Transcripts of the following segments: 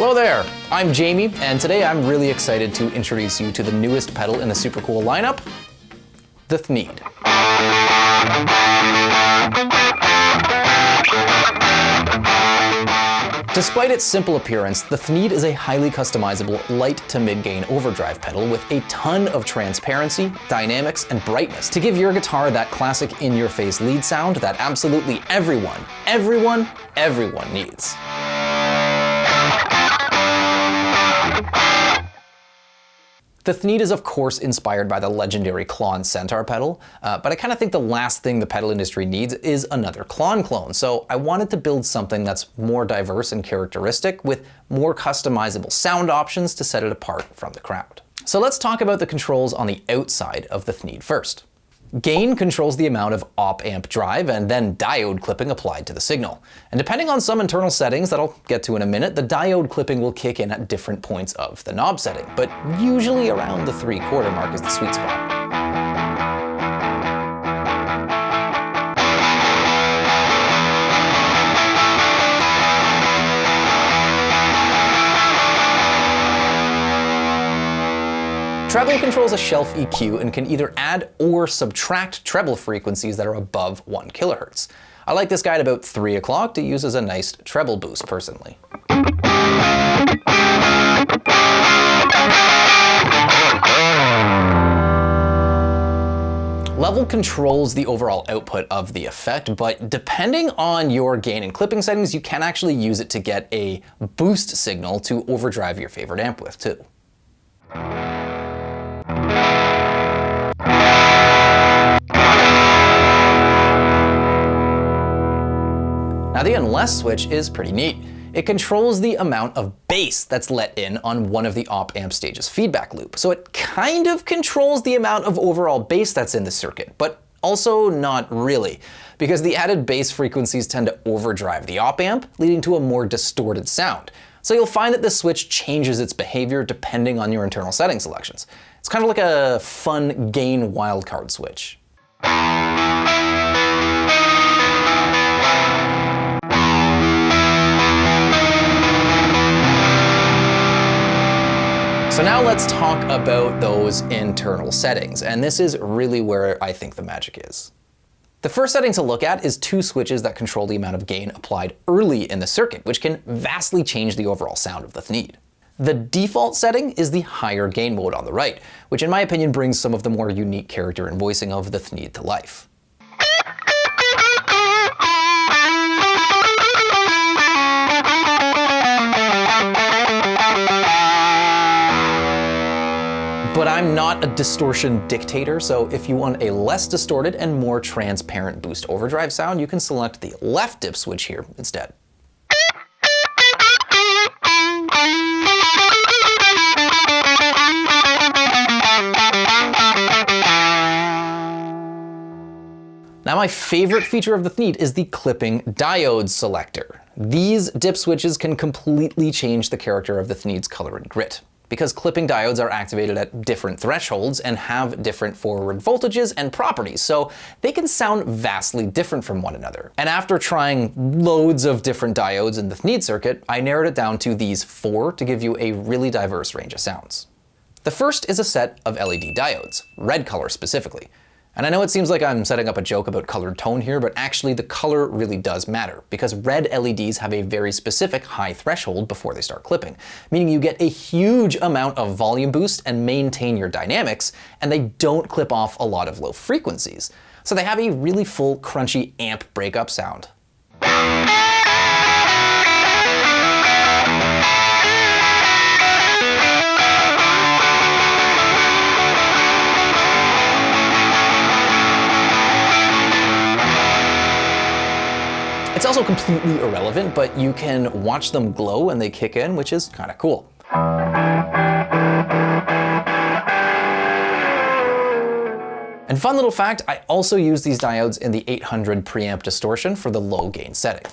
Hello there, I'm Jamie, and today I'm really excited to introduce you to the newest pedal in the Supercool lineup, the THNEED. Despite its simple appearance, the THNEED is a highly customizable light to mid-gain overdrive pedal with a ton of transparency, dynamics, and brightness to give your guitar that classic in-your-face lead sound that absolutely everyone needs. The THNEED is of course inspired by the legendary Klon Centaur pedal, but I kind of think the last thing the pedal industry needs is another Klon clone, so I wanted to build something that's more diverse and characteristic with more customizable sound options to set it apart from the crowd. So let's talk about the controls on the outside of the THNEED first. Gain controls the amount of op-amp drive and then diode clipping applied to the signal. And depending on some internal settings that I'll get to in a minute, the diode clipping will kick in at different points of the knob setting, but usually around the 3/4 mark is the sweet spot. Treble controls a shelf EQ and can either add or subtract treble frequencies that are above 1 kHz. I like this guy at about 3 o'clock to use as a nice treble boost personally. Level controls the overall output of the effect, but depending on your gain and clipping settings, you can actually use it to get a boost signal to overdrive your favorite amp with too. Now the unless switch is pretty neat. It controls the amount of bass that's let in on one of the op-amp stage's feedback loop. So it kind of controls the amount of overall bass that's in the circuit, but also not really, because the added bass frequencies tend to overdrive the op-amp, leading to a more distorted sound. So you'll find that this switch changes its behavior depending on your internal setting selections. It's kind of like a fun gain wildcard switch. So now let's talk about those internal settings, and this is really where I think the magic is. The first setting to look at is two switches that control the amount of gain applied early in the circuit, which can vastly change the overall sound of the THNEED. The default setting is the higher gain mode on the right, which in my opinion brings some of the more unique character and voicing of the THNEED to life. But I'm not a distortion dictator, so if you want a less distorted and more transparent boost overdrive sound, you can select the left dip switch here instead. Now my favorite feature of the THNEED is the clipping diode selector. These dip switches can completely change the character of the THNEED's color and grit, because clipping diodes are activated at different thresholds and have different forward voltages and properties, so they can sound vastly different from one another. And after trying loads of different diodes in the THNEED circuit, I narrowed it down to these 4 to give you a really diverse range of sounds. The first is a set of LED diodes, red color specifically. And I know it seems like I'm setting up a joke about colored tone here, but actually the color really does matter, because red LEDs have a very specific high threshold before they start clipping, meaning you get a huge amount of volume boost and maintain your dynamics, and they don't clip off a lot of low frequencies. So they have a really full, crunchy amp breakup sound. It's also completely irrelevant, but you can watch them glow when they kick in, which is kind of cool. And fun little fact, I also use these diodes in the 800 preamp distortion for the low gain setting.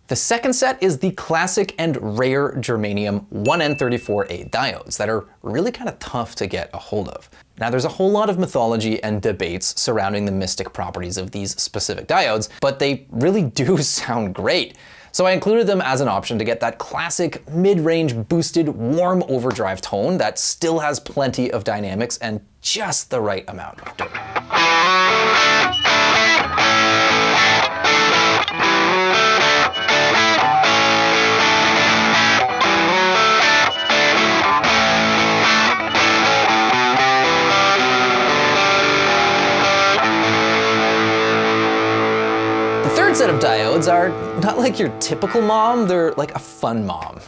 The second set is the classic and rare germanium 1N34A diodes that are really kind of tough to get a hold of. Now there's a whole lot of mythology and debates surrounding the mystic properties of these specific diodes, but they really do sound great. So I included them as an option to get that classic mid-range boosted warm overdrive tone that still has plenty of dynamics and just the right amount of dirt. The third set of diodes are not like your typical mom, they're like a fun mom.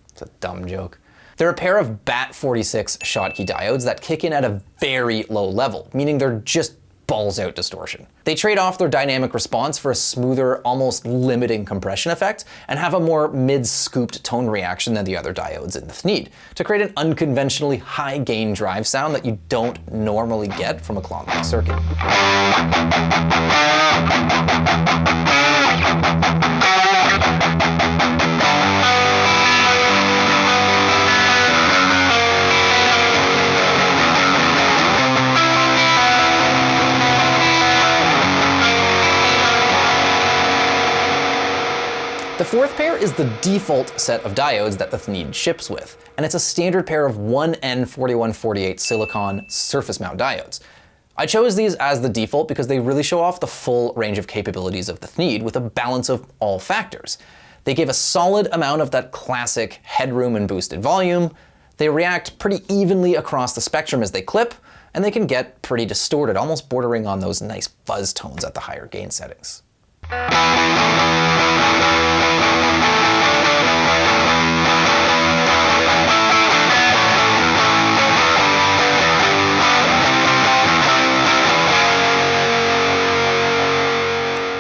It's a dumb joke. They're a pair of BAT46 Schottky diodes that kick in at a very low level, meaning they're just balls out distortion. They trade off their dynamic response for a smoother, almost limiting compression effect, and have a more mid-scooped tone reaction than the other diodes in the THNEED, to create an unconventionally high gain drive sound that you don't normally get from a clone-like circuit. The fourth pair is the default set of diodes that the THNEED ships with, and it's a standard pair of 1N4148 silicon surface mount diodes. I chose these as the default because they really show off the full range of capabilities of the THNEED with a balance of all factors. They give a solid amount of that classic headroom and boosted volume, they react pretty evenly across the spectrum as they clip, and they can get pretty distorted, almost bordering on those nice fuzz tones at the higher gain settings.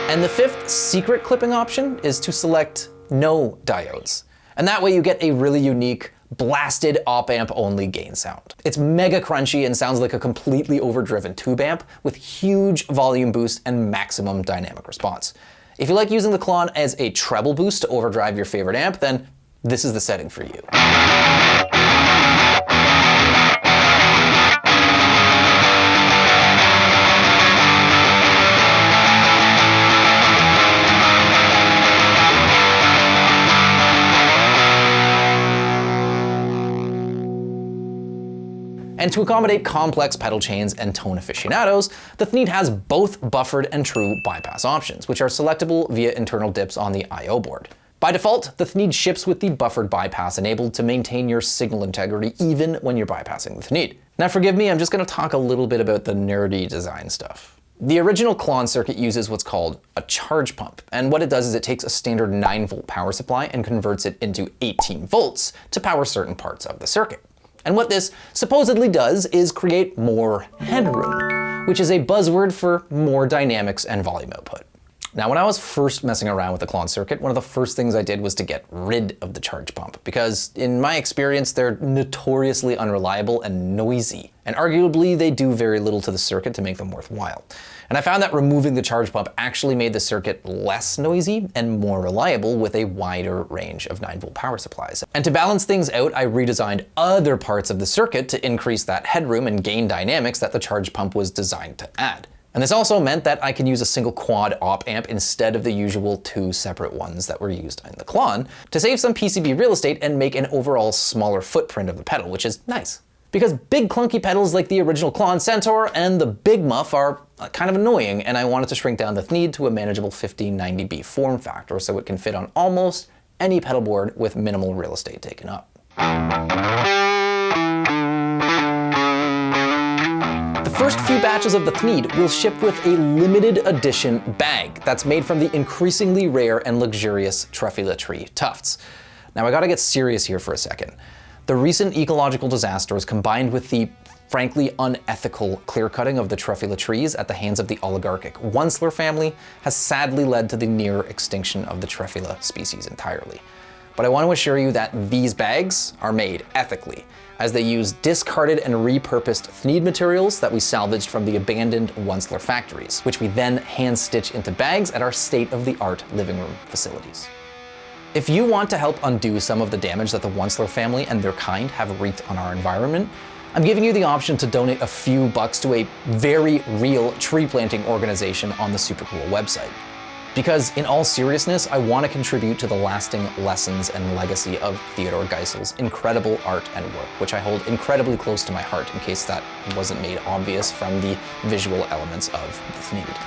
And the fifth secret clipping option is to select no diodes. And that way you get a really unique, blasted op-amp only gain sound. It's mega crunchy and sounds like a completely overdriven tube amp with huge volume boost and maximum dynamic response. If you like using the Klon as a treble boost to overdrive your favorite amp, then this is the setting for you. And to accommodate complex pedal chains and tone aficionados, the THNEED has both buffered and true bypass options, which are selectable via internal dips on the I/O board. By default, the THNEED ships with the buffered bypass enabled to maintain your signal integrity even when you're bypassing the THNEED. Now forgive me, I'm just going to talk a little bit about the nerdy design stuff. The original Klon circuit uses what's called a charge pump, and what it does is it takes a standard 9-volt power supply and converts it into 18 volts to power certain parts of the circuit. And what this supposedly does is create more headroom, which is a buzzword for more dynamics and volume output. Now, when I was first messing around with the Klon circuit, one of the first things I did was to get rid of the charge pump, because in my experience, they're notoriously unreliable and noisy, and arguably they do very little to the circuit to make them worthwhile. And I found that removing the charge pump actually made the circuit less noisy and more reliable with a wider range of 9-volt power supplies. And to balance things out, I redesigned other parts of the circuit to increase that headroom and gain dynamics that the charge pump was designed to add. And this also meant that I can use a single quad op amp instead of the usual 2 separate ones that were used in the Klon to save some PCB real estate and make an overall smaller footprint of the pedal, which is nice. Because big clunky pedals like the original Klon Centaur and the Big Muff are kind of annoying, and I wanted to shrink down the THNEED to a manageable 1590B form factor so it can fit on almost any pedal board with minimal real estate taken up. The first few batches of the THNEED will ship with a limited edition bag that's made from the increasingly rare and luxurious Truffula tree tufts. Now I gotta get serious here for a second. The recent ecological disasters combined with the frankly unethical clear-cutting of the Truffula trees at the hands of the oligarchic Onceler family has sadly led to the near extinction of the Truffula species entirely. But I want to assure you that these bags are made ethically, as they use discarded and repurposed THNEED materials that we salvaged from the abandoned Onceler factories, which we then hand-stitch into bags at our state-of-the-art living room facilities. If you want to help undo some of the damage that the Onceler family and their kind have wreaked on our environment, I'm giving you the option to donate a few bucks to a very real tree planting organization on the Supercool website. Because in all seriousness, I want to contribute to the lasting lessons and legacy of Theodore Geisel's incredible art and work, which I hold incredibly close to my heart in case that wasn't made obvious from the visual elements of the THNEED.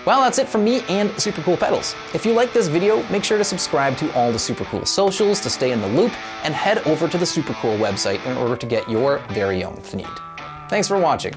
Well, that's it from me and Supercool Pedals. If you like this video, make sure to subscribe to all the Supercool socials to stay in the loop, and head over to the Supercool website in order to get your very own THNEED. Thanks for watching.